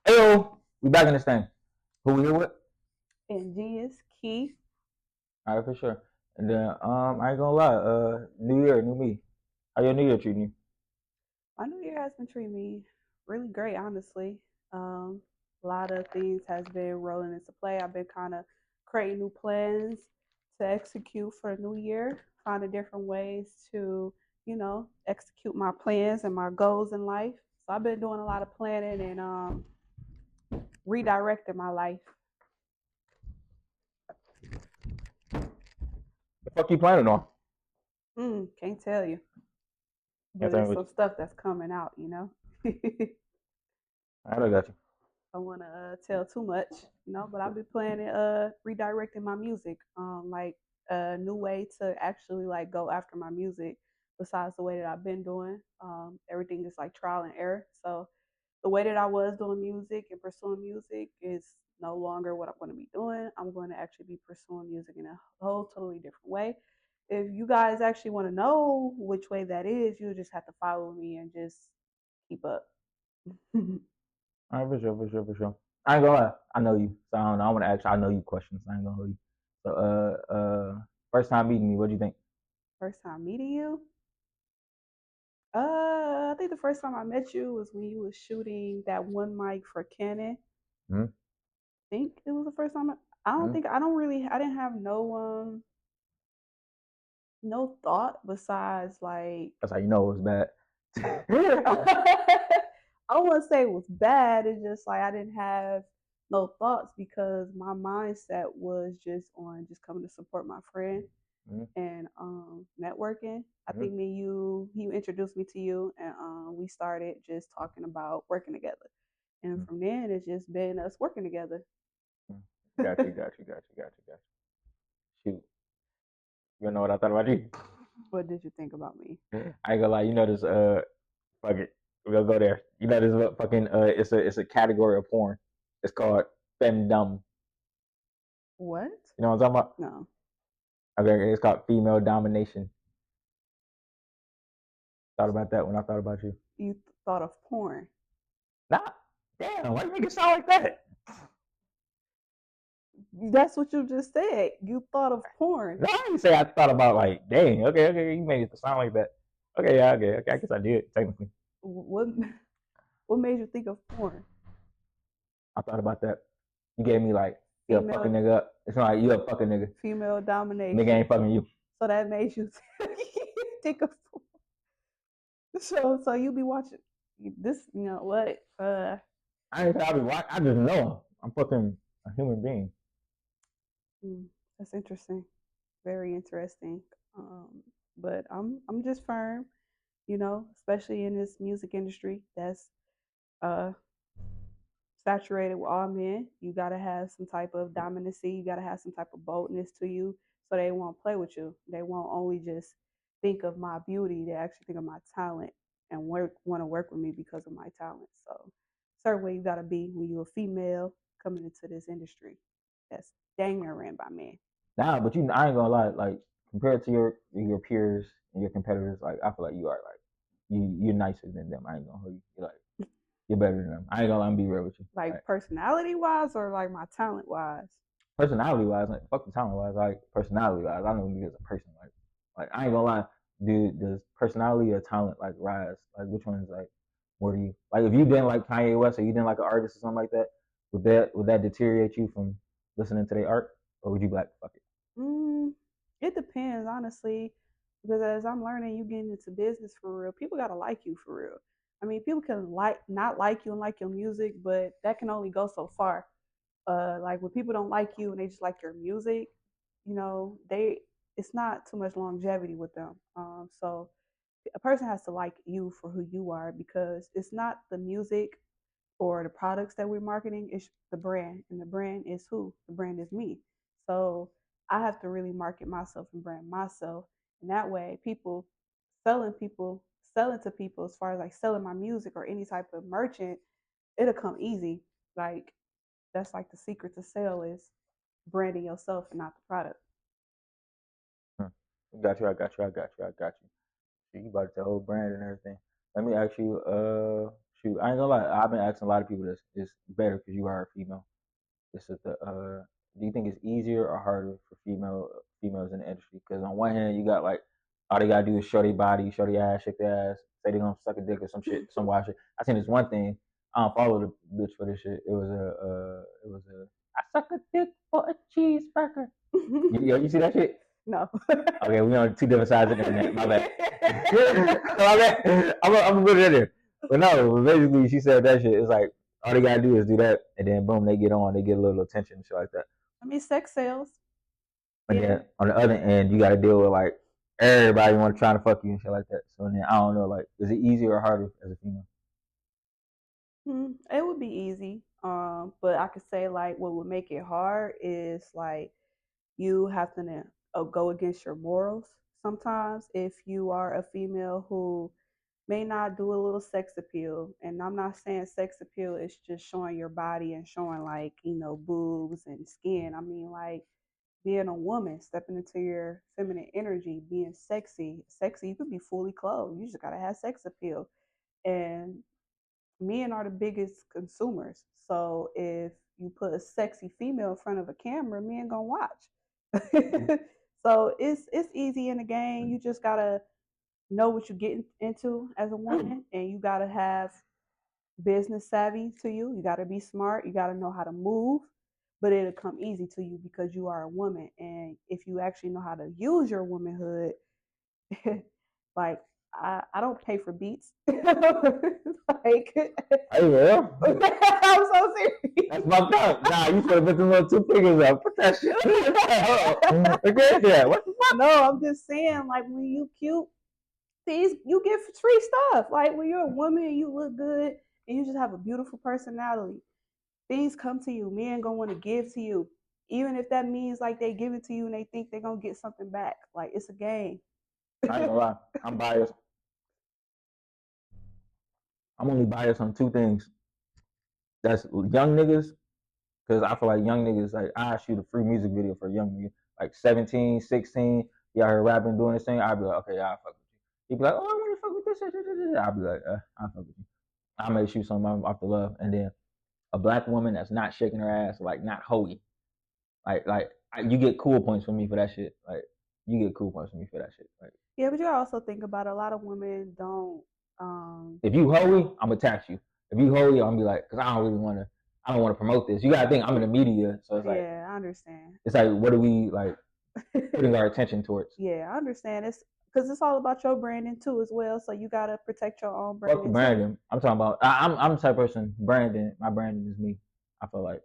Heyo, we back in this thing. Who we here with? Ingenious, Keith. All right, for sure. And then, I ain't gonna lie. New year, new me. How your New Year treating you? My new year has been treating me really great, honestly. A lot of things has been rolling into play. I've been kind of creating new plans to execute for the new year, finding different ways to, execute my plans and my goals in life. So I've been doing a lot of planning and redirecting my life. The fuck you planning on? Can't tell you, Can't but tell me it's what some you. stuff that's coming out. I got you. I want to tell too much, but I've been planning redirecting my music, like a new way to actually like go after my music besides the way that I've been doing. Everything is like trial and error. So the way that I was doing music and pursuing music is no longer what I'm going to be doing. I'm going to actually be pursuing music in a whole totally different way. If you guys actually want to know which way that is, you just have to follow me and just keep up. All right, for sure, for sure, for sure. I ain't gonna lie. I know you, so I don't know. I want to ask you. I know you questions. I ain't gonna hold you. So, first time meeting me, what do you think? First time meeting you, I think the first time I met you was when you was shooting that one mic for Canon. Hmm. I think it was the first time. I don't Hmm. think I didn't have no thought besides like That's how you know it was bad. I don't want to say it was bad. It's just like I didn't have no thoughts because my mindset was just on just coming to support my friend Hmm. and networking. I Hmm. think he introduced me to you, and we started just talking about working together. And from then, it's just been us working together. Got you, got you, got you, got you, got you. Shoot, you know what I thought about you? What did you think about me? I ain't gonna lie. You know this. Fuck it. We'll go there. You know this fucking. It's a category of porn. It's called femdom. What? You know what I'm talking about? No. Okay, it's called female domination. Thought about that when I thought about you. You thought of porn. Nah, damn, why you make it sound like that? That's what you just said. You thought of porn. No, I didn't say I thought about like, dang, okay, okay, you made it sound like that. Okay, yeah, okay, okay, I guess I did technically. What? What made you think of porn? I thought about that. You gave me like, you a fucking Female, nigga up. It's not like you a fucking nigga. female Nigga domination. ain't fucking you. So that made you think of porn. So you be watching this. You know what? I ain't say I be watching. I just know I'm fucking a human being. Hmm, that's interesting. Very interesting. Um, but I'm just firm, especially in this music industry that's uh saturated with all men. You gotta have some type of dominancy. You gotta have some type of boldness to you, so they won't play with you. They won't only just think of my beauty. They actually think of my talent and want to work with me because of my talent. So, certain way you gotta be when you're a female coming into this industry. That's dang near ran by men. Nah, but I ain't gonna lie. Like compared to your peers and your competitors, like I feel like you are like you're nicer than them. I ain't gonna hold you. You're like you're better than them. I ain't gonna lie, I'm be real with you. Like Like personality wise or like my talent wise. personality wise, like fuck the talent wise, like personality wise, I know you as a person. Like I ain't gonna lie, dude. Does personality or talent like rise? Like which one is like more to you? Like if you didn't like Kanye West or you didn't like an artist or something like that, would that deteriorate you from listening to their art, or would you be like fuck it? Mm, it depends, honestly, because as I'm learning, you getting into business for real. People gotta like you for real. I mean, people can like not like you and like your music, but that can only go so far. Like when people don't like you and they just like your music, they it's not too much longevity with them. So a person has to like you for who you are because it's not the music or the products that we're marketing, it's the brand. And the brand is who? The brand is me. So I have to really market myself and brand myself. And that way people selling to people as far as like selling my music or any type of merchant, it'll come easy. Like that's like the secret to sell is branding yourself and not the product. Hmm. Got you. I got you. I got you. I got you. So you about the whole brand and everything. Let me ask you. shoot, I ain't gonna lie. I've been asking a lot of people this. It's better because you are a female. This is the. Do you think it's easier or harder for females in the industry? Because on one hand, you got like all they gotta do is show their body, show their ass, shake their ass, say they gonna suck a dick or some shit, some wild shit. I seen this one thing. I don't follow the bitch for this shit. It was a. I suck a dick for a cheeseburger. You see that shit? No. Okay, we on two different sides of the internet. My bad. My bad. I'm gonna put it in there. But no, basically, she said that shit. It's like all they gotta do is do that, and then boom, they get on. They get a little attention and shit like that. I mean, sex sales. And Yeah. then on the other end, you gotta deal with like everybody want to try to fuck you and shit like that. So then I don't know, like, is it easier or harder as a female? It would be easy. But I could say like what would make it hard is like you have to go against your morals sometimes if you are a female who may not do a little sex appeal. And I'm not saying sex appeal is just showing your body and showing like, boobs and skin. I mean like being a woman, stepping into your feminine energy, being sexy. Sexy, you could be fully clothed. You just gotta have sex appeal. And men are the biggest consumers. So if you put a sexy female in front of a camera, men gonna watch. So it's easy in the game. You just gotta know what you're getting into as a woman, and you gotta have business savvy to you. You gotta be smart. You gotta know how to move, but it'll come easy to you because you are a woman. And if you actually know how to use your womanhood, like I don't pay for beats. Like, Hey, man. I'm so serious. That's fucked up. Nah, you should have put them little two fingers up. Put that shit. Okay, yeah. What the fuck? No, I'm just saying, like when you cute, things you get free stuff. Like when you're a woman and you look good and you just have a beautiful personality, things come to you. Men gonna want to give to you, even if that means like they give it to you and they think they're gonna get something back. Like it's a game. I ain't gonna lie. I'm biased. I'm only biased on two things. That's young niggas, because I feel like young niggas, like, I shoot a free music video for a young nigga, like 17, 16, y'all heard rapping, doing this thing, I'd be like, okay, I'll fuck with you. He'd be like, oh, I want to fuck with this. I'd be like, I'll fuck with you. I may shoot something off the love. And then a black woman that's not shaking her ass, like, not hoey. You get cool points from me for that shit. Like, you get cool points from me for that shit. Like, Yeah, but you also think about a lot of women don't. if you hoey, I'm gonna tax you. If you hoey, I'm gonna be like, because I don't want to promote this. You gotta think I'm in the media, so it's like, Yeah, I understand. it's like, what are we like putting our attention towards? Yeah, I understand. It's because it's all about your branding too, as well. So you gotta protect your own branding. Fuck branding. I'm talking about. I'm the type of person. Branding. My branding is me. I feel like.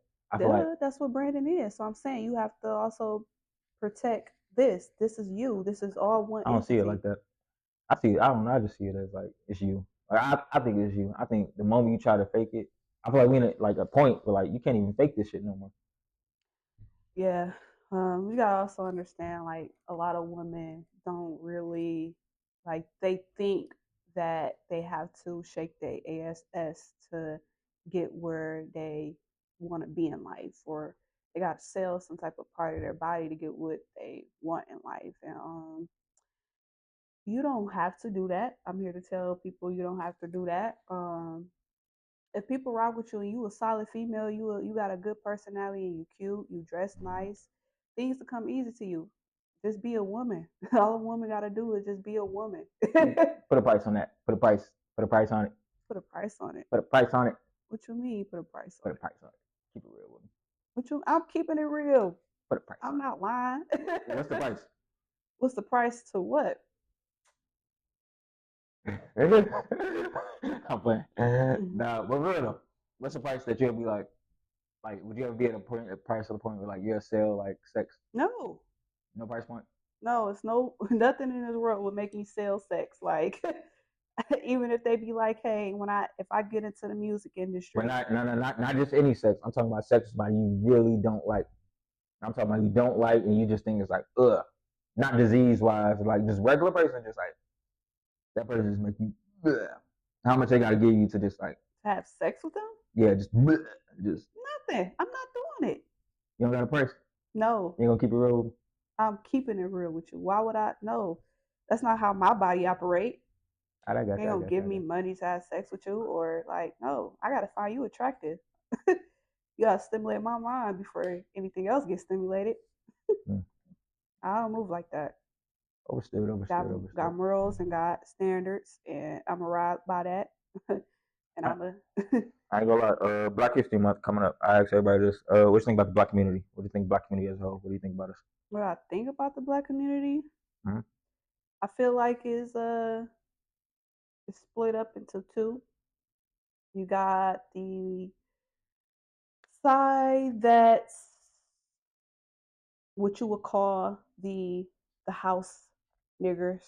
That's what branding is. So I'm saying you have to also protect this. This is you. This is all one. I don't see it like that. I don't know. I just see it as like it's you. Like I think it's you. I think the moment you try to fake it, I feel like we in like a point where like you can't even fake this shit no more. Yeah. You gotta also understand like a lot of women don't really like they think that they have to shake their ass to get where they want to be in life, or they got to sell some type of part of their body to get what they want in life. And you don't have to do that. I'm here to tell people you don't have to do that. If people rock with you and you a solid female, you got a good personality and you cute, you dress nice, things to come easy to you. Just be a woman. All a woman gotta do is just be a woman. Put a price on that. Put a price. Put a price on it. Put a price on it. Put a price on it. What you mean? Put a price on Put a it. price on it. Keep it real with me. I'm keeping it real. Put a price. I'm not lying. What's the price? What's the price to what? I'm playing. Nah, but real though, what's the price that you'll be like, would you ever be at a price to the point where like you'll sell like sex? No. No price point? No, it's nothing in this world would make me sell sex. Like even if they be like, hey, if I get into the music industry. But not just any sex. I'm talking about sex by you really don't like. I'm talking about you don't like and you just think it's like, ugh. Not disease wise, like just regular person, just like that person just make you ugh. How much they gotta give you to just like have sex with them? Yeah, just nothing. I'm not doing it. You don't got a price? No. You ain't gonna keep it real? I'm keeping it real with you. Why would I? No, that's not how my body operate. I got They you. I gonna got you. give I me got money to have sex with you, or like, no, I gotta find you attractive. You gotta stimulate my mind before anything else gets stimulated. you. Mm. I don't move like that. Overstood. Got Overstood. Overstood. got morals and got standards, and I'm a ride by that. And I, I'm a I ain't gonna lie. Black History Month coming up. I ask everybody this. What you think about the black community? What do you think black community as a whole? What do you think about us? what I think about the black community. Hmm. I feel like is split up into two. You got the side that's what you would call the house niggers,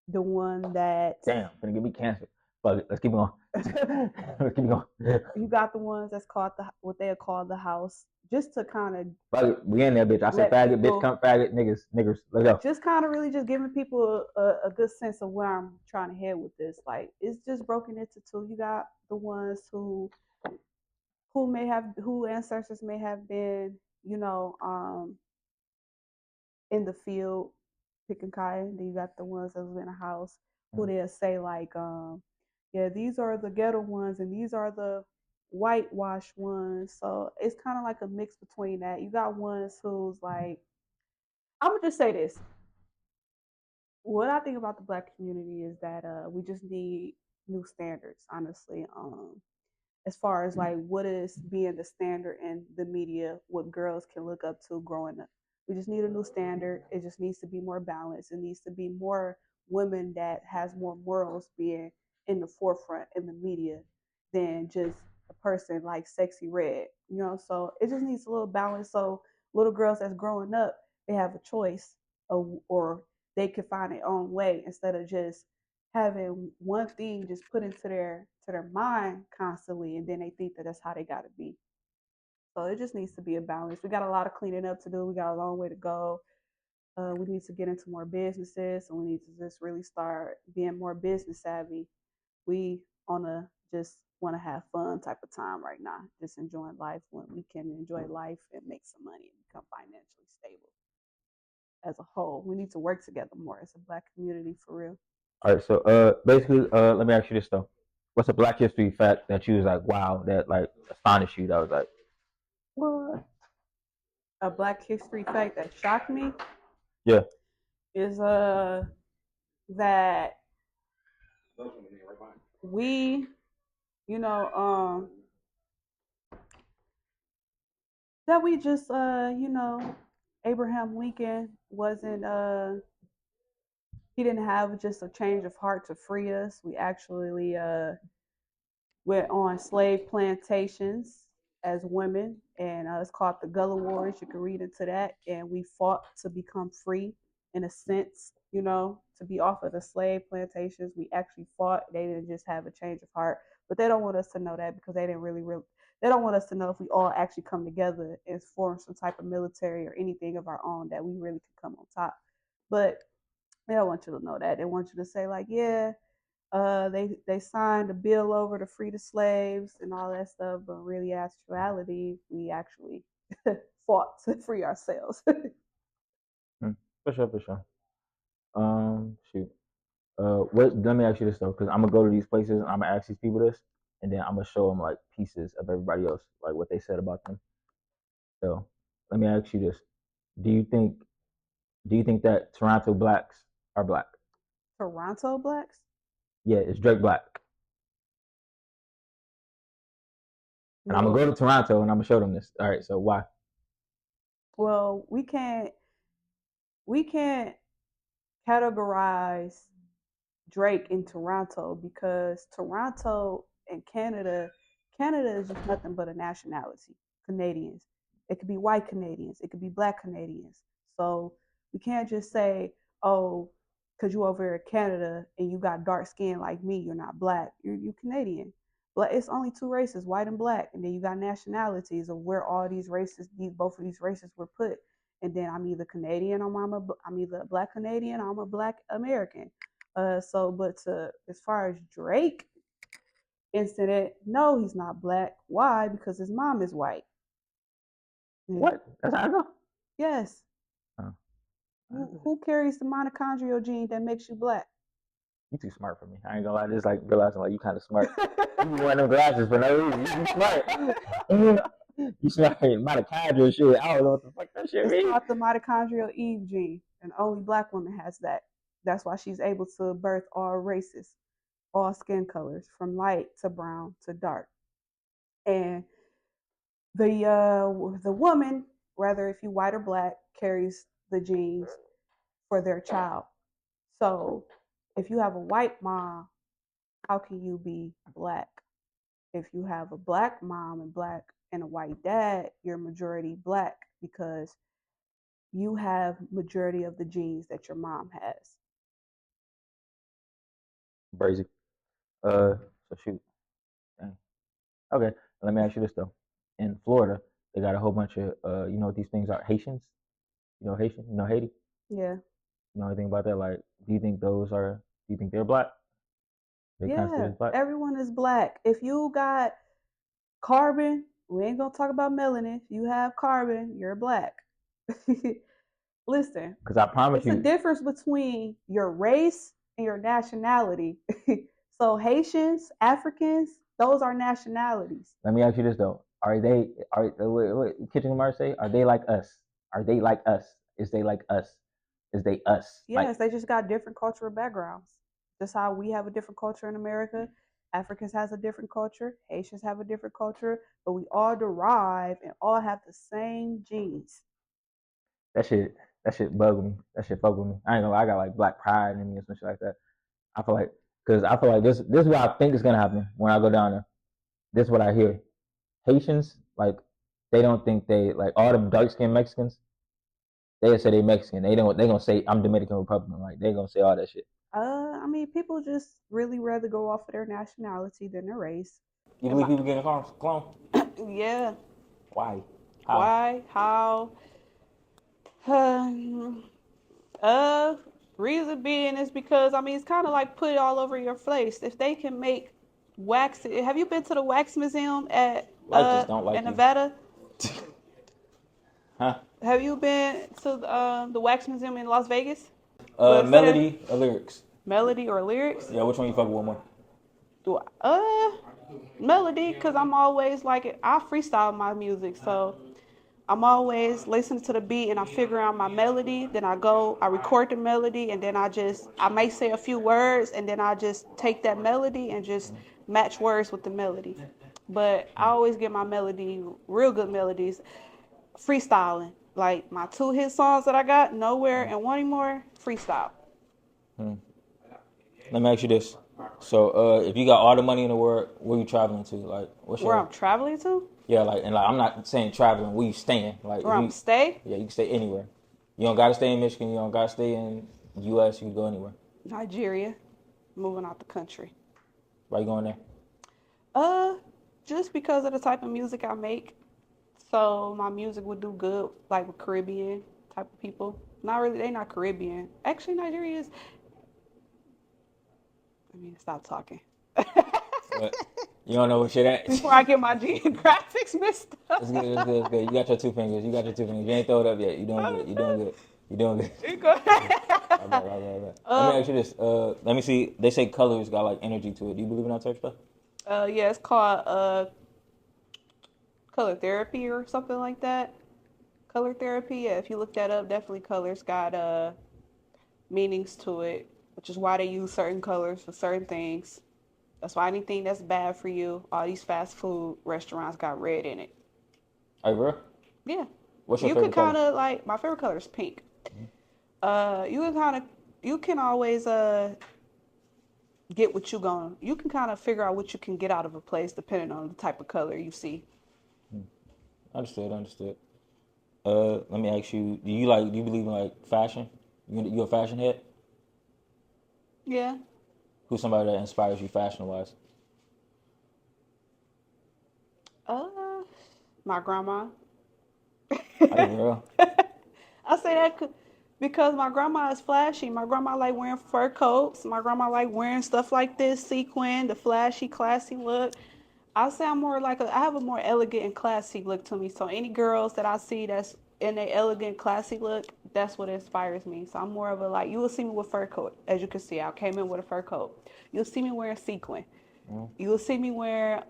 the one that Damn, gonna give me cancer. Fuck it. Let's keep going. Let's keep going. you got the ones that's called what they call the house, just to kind of Fuck it. We in there, bitch. I said let faggot, bitch. people, Come faggot, niggas, niggers. Let's go. just kind of really just giving people a good sense of where I'm trying to head with this. Like it's just broken into two. You got the ones who ancestors may have been, in the field picking cotton. Then you got the ones that was in a house who Mm. they'll say like, yeah, these are the ghetto ones and these are the whitewashed ones. So it's kind of like a mix between that. You got ones who's like, I'm gonna just say this. What I think about the black community is that we just need new standards, honestly. As far as like what is being the standard in the media, what girls can look up to growing up. We just need a new standard. It just needs to be more balanced. It needs to be more women that has more morals being in the forefront in the media than just a person like Sexy Red. So it just needs a little balance. So little girls that's growing up, they have a choice or they can find their own way instead of just having one thing just put into their mind constantly, and then they think that that's how they got to be. So it just needs to be a balance. We got a lot of cleaning up to do. We got a long way to go. We need to get into more businesses, and we need to just really start being more business savvy. We on a just want to have fun type of time right now, just enjoying life when we can enjoy life and make some money and become financially stable as a whole. We need to work together more as a black community for real. All right. So, basically, let me ask you this though. What's a Black History fact that you was like, wow, that like astonished you? That was like, What? A black history fact that shocked me yeah. is that we, you know, that we just Abraham Lincoln wasn't he didn't have just a change of heart to free us. We actually went on slave plantations as women, and it's called the Gullah Wars. You can read into that, and we fought to become free, in a sense, to be off of the slave plantations. We actually fought. They didn't just have a change of heart, but they don't want us to know that because they didn't really. They don't want us to know if we all actually come together and form some type of military or anything of our own that we really could come on top. But they don't want you to know that. They want you to say like, yeah, they signed a bill over to free the slaves and all that stuff, but really, actuality, we actually fought to free ourselves. Mm, for sure, for sure. Shoot. What? Let me ask you this though, because I'm gonna go to these places and I'm gonna ask these people this, and then I'm gonna show them like pieces of everybody else, like what they said about them. So, let me ask you this: Do you think Do you think that Toronto blacks are black? Toronto blacks? Yeah, it's Drake black. And I'm gonna go Well, to Toronto and I'm gonna show them this. All right, so why? well, we can't categorize Drake in Toronto because Toronto and Canada is just nothing but a nationality. Canadians. It could be white Canadians. It could be black Canadians. So we can't just say, oh, because you over here in Canada and you got dark skin like me, you're not black. You're Canadian. But it's only two races, white and black, and then you got nationalities of where all these races, both of these races were put. And then I'm either Canadian or I'm either a black Canadian or I'm a black American. But as far as Drake incident, no, he's not black. Why? Because his mom is white. Yeah. What? That's how I go. Yes. Oh, Who carries the mitochondrial gene that makes you black? You too smart for me. I ain't gonna lie. Just like realizing like you kind of smart. You be wearing them glasses for no reason. You be smart. You smart. Mitochondrial shit. I don't know what the fuck that shit It's means. called the mitochondrial Eve gene, and only Black woman has that. That's why she's able to birth all races, all skin colors, from light to brown to dark. And the woman, whether if you white or black, carries the genes for their child. So if you have a white mom, how can you be black? If you have a black mom and black and a white dad, you're majority black because you have majority of the genes that your mom has. Crazy. So shoot. Dang. Okay. Let me ask you this though. In Florida, they got a whole bunch of you know what these things are? Haitians. You know Haitian. You know Haiti. Yeah. You know anything about that? Like, do you think those are? Do you think they're black? They considered Yeah. as black? Everyone is black. If you got carbon, we ain't gonna talk about melanin. If you have carbon, you're black. Listen, Because I promise it's a you. difference between your race and your nationality. So Haitians, Africans, those are nationalities. Let me ask you this though: Are they? Are Kitchen Marseille? Are they like us? Are they like us? Is they like us? Is they us? Like Yes, they just got different cultural backgrounds. Just how we have a different culture in America, Africans has a different culture, Haitians have a different culture, but we all derive and all have the same genes. that shit. That shit bug me. That shit fuck with me. I ain't gonna lie. I got like black pride in me and some shit like that. I feel like because I feel like this is what I think is gonna happen when I go down there. This is what I hear. Haitians like they don't think they like all the dark skinned Mexicans. They say they Mexican. They gonna say I'm Dominican Republican. Like they gonna say all that shit. I mean, people just really rather go off of their nationality than their race. You And believe my, people getting clone? yeah, Why? How? why, how? Uh, reason being is because I mean it's kind of like put it all over your face. If they can make wax, have you been to the wax museum at Life just don't like in you. Nevada? Huh? Have you been to the wax museum in Las Vegas? But instead of Melody or lyrics? melody or lyrics, Yeah, which one you fuck with more? do melody because I'm always like I freestyle my music, so I'm always listening to the beat and I figure out my melody. Then I record the melody, and then I may say a few words, and then I just take that melody and just match words with the melody. But I always get my melody, real good melodies, freestyling. Like my 2 hit songs that I got, Nowhere and Wanting More, freestyle. Hmm. Let me ask you this. So, if you got all the money in the world, where you traveling to? Like, what's Where your? I'm traveling to, Yeah, like, and like, I'm not saying traveling. Where you staying? Like, if where I'm you, stay, yeah, you can stay anywhere. You don't gotta stay in Michigan. You don't gotta stay in U.S. You can go anywhere. Nigeria, moving out the country. Why you going there? Uh, just because of the type of music I make. So my music would do good, like with Caribbean type of people. Not really, they not Caribbean. Actually, Nigeria is. I mean, stop talking. What? You don't know what shit at? Before I get my geographics mixed up. It's good. It's good. It's good. You got your 2 fingers. You got your 2 fingers. You ain't throw it up yet. You doing good. You doing good. You doing good. You go ahead. Right back, right back, right back. Let me ask you this. Let me see. They say colors got like energy to it. Do you believe in that type of stuff? Yeah, it's called color therapy or something like that. Color therapy. Yeah, if you look that up, definitely colors got meanings to it, which is why they use certain colors for certain things. That's why anything that's bad for you, all these fast food restaurants got red in it. Are you real? Yeah. What's your You can favorite color? kind of like, my favorite color is pink. You can kind of, you can always get what you going. You can kind of figure out what you can get out of a place depending on the type of color you see. Understood. Understood. Let me ask you. Do you believe in like fashion? You a fashion head? Yeah. Who's somebody that inspires you fashion wise? Uh, my grandma. Are you real? I say that because my grandma is flashy. My grandma like wearing fur coats. My grandma like wearing stuff like this, sequin, the flashy, classy look. I say I'm more like I have a more elegant and classy look to me. So any girls that I see that's in a elegant, classy look, that's what inspires me. So I'm more of a like, you will see me with fur coat. As you can see, I came in with a fur coat. You'll see me wearing sequin. Mm. You'll see me wear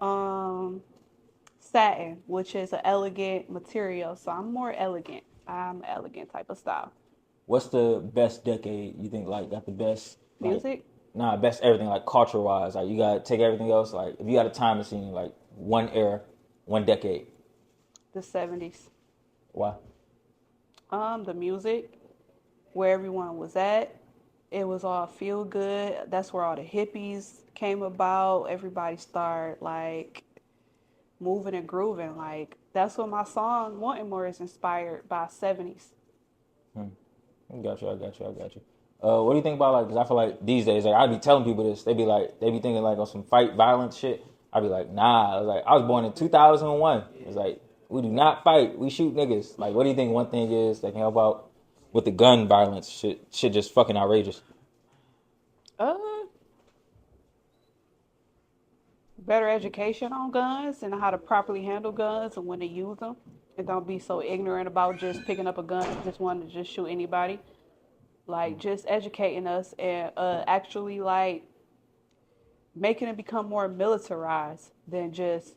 satin, which is an elegant material. So I'm more elegant. I'm an elegant type of style. What's the best decade you think like got the best like Music, nah best everything like culture wise like you gotta take everything else like if you got a time machine like one era, one decade. the 70s. Why? The music, where everyone was at. It was all feel good. That's where all the hippies came about. Everybody started like moving and grooving. Like that's what my song "Wanting More" is inspired by 70s. Hmm. I got you. I got you. I got you. What do you think about like? Cause I feel like these days, like I be telling people this, they be like, they be thinking like on some fight violence shit. I be like, nah. I was like, I was born in 2001. It's like we do not fight. We shoot niggas. Like, what do you think? One thing is that can help out with the gun violence shit. Shit just fucking outrageous. Uh, Better education on guns and how to properly handle guns and when to use them. And don't be so ignorant about just picking up a gun and just wanting to just shoot anybody. Like just educating us and actually like making it become more militarized than just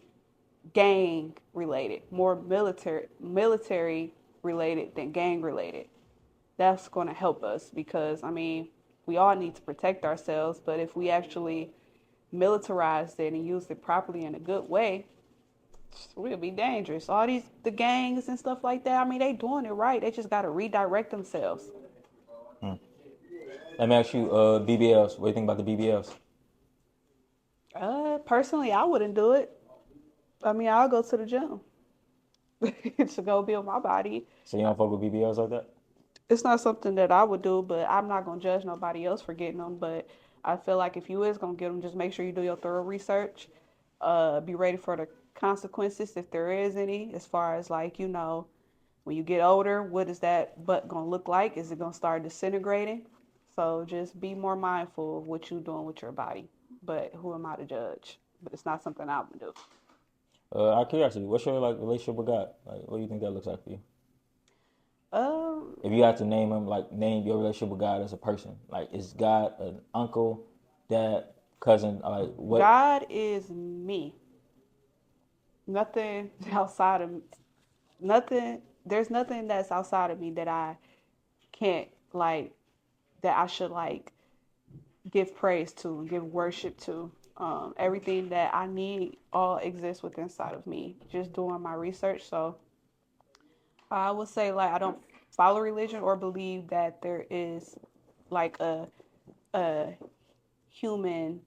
gang related, more military related than gang related. That's going to help us because I mean, we all need to protect ourselves, but if we actually militarized it and used it properly in a good way, we'll be dangerous. All these the gangs and stuff like that, I mean, they doing it right. They just got to redirect themselves. Hmm. Let me ask you, BBLs. What do you think about the BBLs? Personally, I wouldn't do it. I mean, I'll go to the gym to go build my body. So you don't fuck with BBLs like that? It's not something that I would do, but I'm not gonna judge nobody else for getting them. But I feel like if you is gonna get them, just make sure you do your thorough research. Be ready for the consequences if there is any, as far as like when you get older, what is that butt gonna look like? Is it gonna start disintegrating? So just be more mindful of what you're doing with your body. But who am I to judge? But it's not something I would do. Out of curiosity, what's your like relationship with God? Like, what do you think that looks like for you? Um, If you had to name him, like name your relationship with God as a person, like is God an uncle, dad, cousin? Like what? God is me. Nothing outside of nothing. There's nothing that's outside of me that I can't like that I should like give praise to and give worship to. Everything that I need all exists within inside of me. Just doing my research. So I would say like I don't follow religion or believe that there is like a human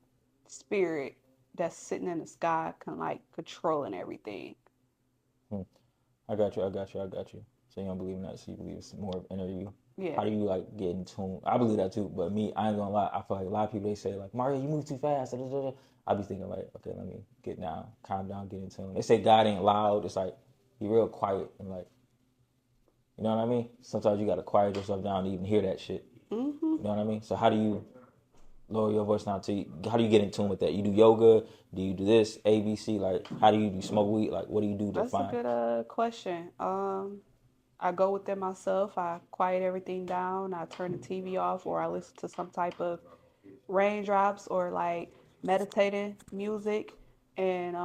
spirit that's sitting in the sky can like controlling everything. Hmm. I got you. I got you. I got you. So you don't believe in that? So you believe it's more of inner you. Yeah. How do you like get in tune? I believe that too. But me, I ain't gonna lie. I feel like a lot of people they say like Mario, you move too fast. Da, da, da, da. I be thinking like, okay, let me get down, calm down, get in tune. They say God ain't loud. It's like he real quiet and like you know what I mean. Sometimes you gotta quiet yourself down to even hear that shit. Mhm. You know what I mean. So how do you lower your voice down to you? How do you get in tune with that? You do yoga? Do you do this? ABC? Like how do you smoke weed? Like what do you do to That's a find? good question. I go within myself. I quiet everything down. I turn the TV off, or I listen to some type of raindrops or like meditating music, and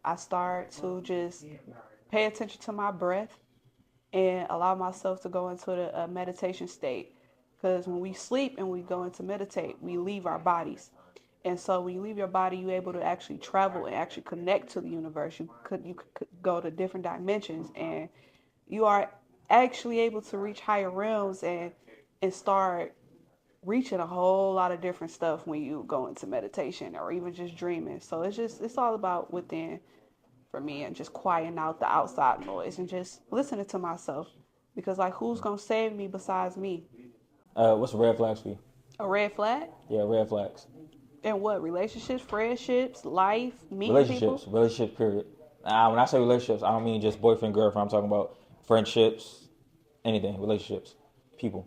I start to just pay attention to my breath and allow myself to go into the meditation state. Because when we sleep and we go into meditate, we leave our bodies. And so when you leave your body, you're able to actually travel and actually connect to the universe. You could go to different dimensions, and you are actually able to reach higher realms and start reaching a whole lot of different stuff when you go into meditation or even just dreaming. So it's all about within for me and just quieting out the outside noise and just listening to myself. Because like who's gonna save me besides me? What's the red flags for you? A red flag? Yeah, red flags. And what? Relationships, friendships, life, meeting people? Relationships, period. When I say relationships, I don't mean just boyfriend, girlfriend. I'm talking about friendships, anything, relationships, people,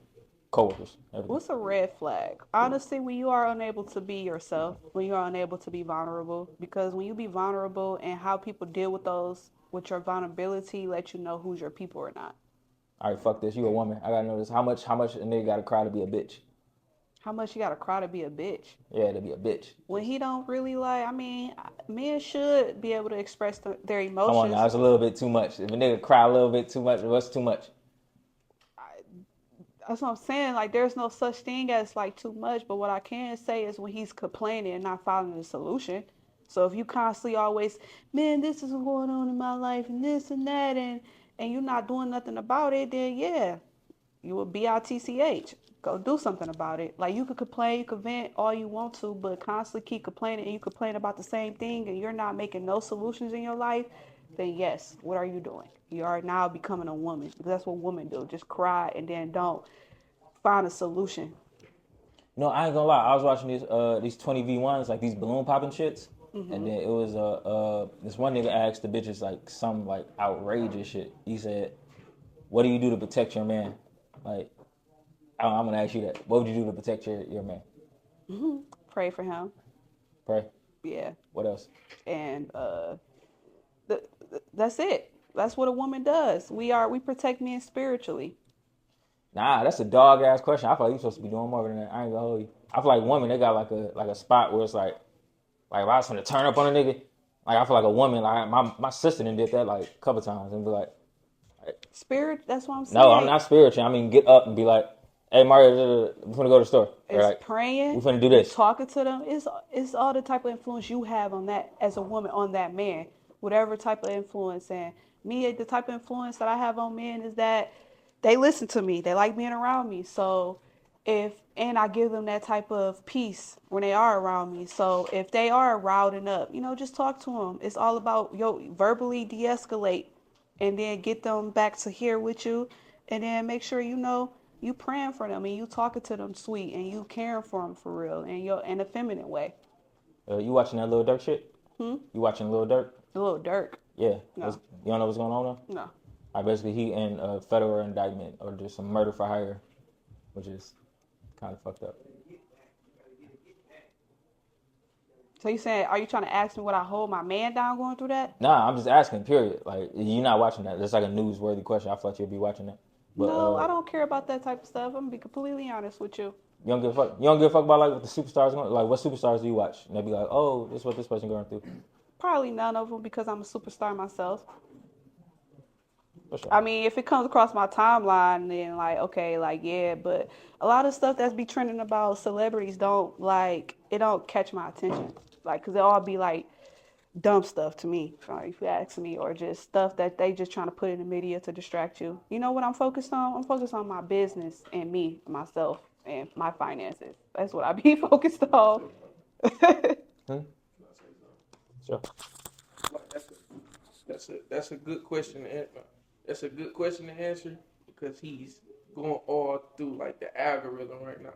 coworkers, everything. What's a red flag? Honestly, when you are unable to be yourself, when you are unable to be vulnerable, because when you be vulnerable and how people deal with those, with your vulnerability, let you know who's your people or not. All right, fuck this. You a woman. I gotta know this. How much a nigga gotta cry to be a bitch? How much you gotta cry to be a bitch? Yeah, to be a bitch. When he don't really like, I mean, men should be able to express their Come on emotions. now, it's a little bit too much. If a nigga cry a little bit too much, what's too much? That's what I'm saying. Like, there's no such thing as like too much. But what I can say is when he's complaining and not finding a solution. So if you constantly always, man, this is what's going on in my life and this and that, and you're not doing nothing about it, then yeah, you will bitch. Go do something about it. Like, you could complain, you could vent all you want to, but constantly keep complaining and you complain about the same thing and you're not making no solutions in your life, then yes, what are you doing? You are now becoming a woman. Because that's what women do. Just cry and then don't find a solution. No, I ain't gonna lie. I was watching these 20v1s, like these balloon popping shits, and then it was this one nigga asked the bitches like some like outrageous shit. He said, "What do you do to protect your man?" Like, I'm gonna ask you that. What would you do to protect your man? Pray for him. Pray. Yeah. What else? And that's it. That's what a woman does. We protect men spiritually. Nah, that's a dog ass question. I feel like you supposed to be doing more than that. I ain't gonna hold you. I feel like women, they got like a spot where it's like if I was gonna turn up on a nigga, like I feel like a woman, like my sister done did that like a couple times and be like, Spirit, that's what I'm saying. no, I'm not spiritual. I mean, get up and be like, hey Mario, we're gonna go to the store. It's like, praying. We're gonna do this. Talking to them. It's all the type of influence you have on that as a woman on that man. Whatever type of influence. And me, the type of influence that I have on men is that they listen to me. They like being around me. So and I give them that type of peace when they are around me. So if they are routing up, just talk to them. It's all about verbally de-escalate and then get them back to here with you, and then make sure you praying for them and you talking to them sweet and you caring for them for real and in a feminine way. You watching that Lil Durk shit? Hmm? You watching Lil Durk? Lil Durk? Yeah. No. You don't know what's going on there? No. Basically, he in federal indictment or just some murder for hire, which is kind of fucked up. So you saying, are you trying to ask me would I hold my man down going through that? Nah, I'm just asking, period. Like, you're not watching that. That's like a newsworthy question. I feel like you'll be watching that. But, no, I don't care about that type of stuff. I'm going to be completely honest with you. You don't give a fuck? You don't give a fuck about, like, what the superstars going? Like, what superstars do you watch? And they'll be like, oh, this is what this person going through. Probably none of them because I'm a superstar myself. For sure. I mean, if it comes across my timeline, then like, okay, like, yeah, but a lot of stuff that's be trending about celebrities don't catch my attention. Like, cause it all be like dumb stuff to me, if you ask me, or just stuff that they just trying to put in the media to distract you. You know what I'm focused on? I'm focused on my business and me, myself, and my finances. That's what I be focused on. Sure. That's a good question to answer. That's a good question to answer because he's going all through like the algorithm right now.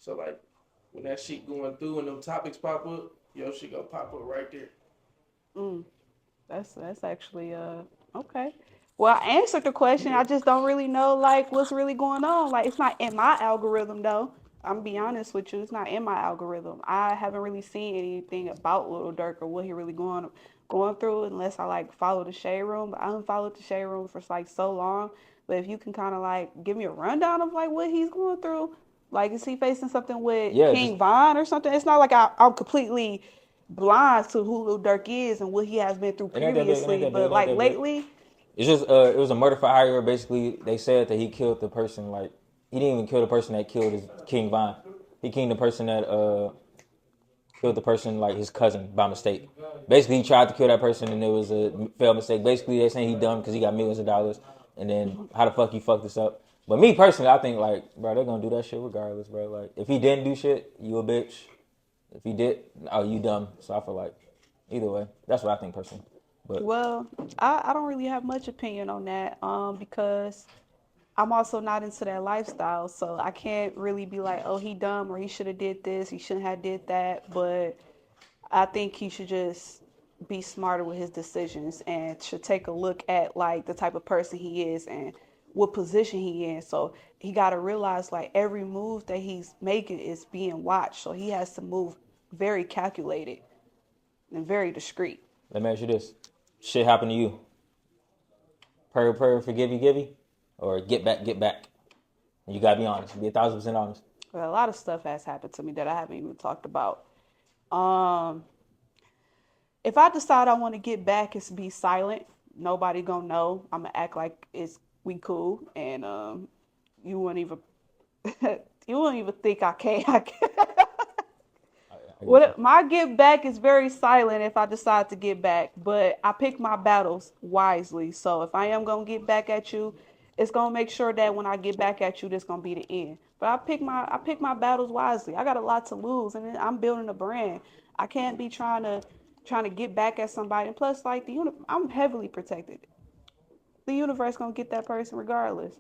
So like when that shit going through and them topics pop up, your shit gonna pop up right there. That's actually okay. Well, I answered the question. I just don't really know like what's really going on. Like, it's not in my algorithm though. I'm gonna be honest with you. It's not in my algorithm. I haven't really seen anything about Little Dirk or what he really going through unless I like follow the Shade Room. But I unfollowed the Shade Room for like so long. But if you can kind of like give me a rundown of like what he's going through, like is he facing something with King Von or something? It's not like I'm completely blind to who Lil Durk is and what he has been through previously, but like lately, it's just it was a murder for hire. Basically, they said that he killed the person. Like, he didn't even kill the person that killed his King Von. He killed the person that killed the person, like his cousin, by mistake. Basically, he tried to kill that person and it was a failed mistake. Basically, they're saying he dumb because he got millions of dollars, and then how the fuck he fucked this up. But me personally, I think like, bro, they're gonna do that shit regardless, bro. Like, if he didn't do shit, you a bitch. If he did, oh, you dumb. So I feel like either way, that's what I think personally. But well, I don't really have much opinion on that, because I'm also not into that lifestyle, so I can't really be like, oh, he dumb or he should have did this, he shouldn't have did that. But I think he should just be smarter with his decisions and should take a look at like the type of person he is and what position he in. So he got to realize like every move that he's making is being watched. So he has to move very calculated and very discreet. let me ask you this: shit happened to you. Prayer, forgivey, givey. or get back. You gotta be honest. Be 1,000% honest. Well, a lot of stuff has happened to me that I haven't even talked about. Um, if I decide I want to get back, it's be silent. Nobody gonna know. I'm gonna act like we cool, and you wouldn't even you wouldn't even think I can. What my get back is very silent if I decide to get back, but I pick my battles wisely. So if I am gonna get back at you, it's gonna make sure that when I get back at you, this gonna be the end. But I pick my battles wisely. I got a lot to lose, and I'm building a brand. I can't be trying to get back at somebody. And plus, like I'm heavily protected. The universe gonna get that person regardless.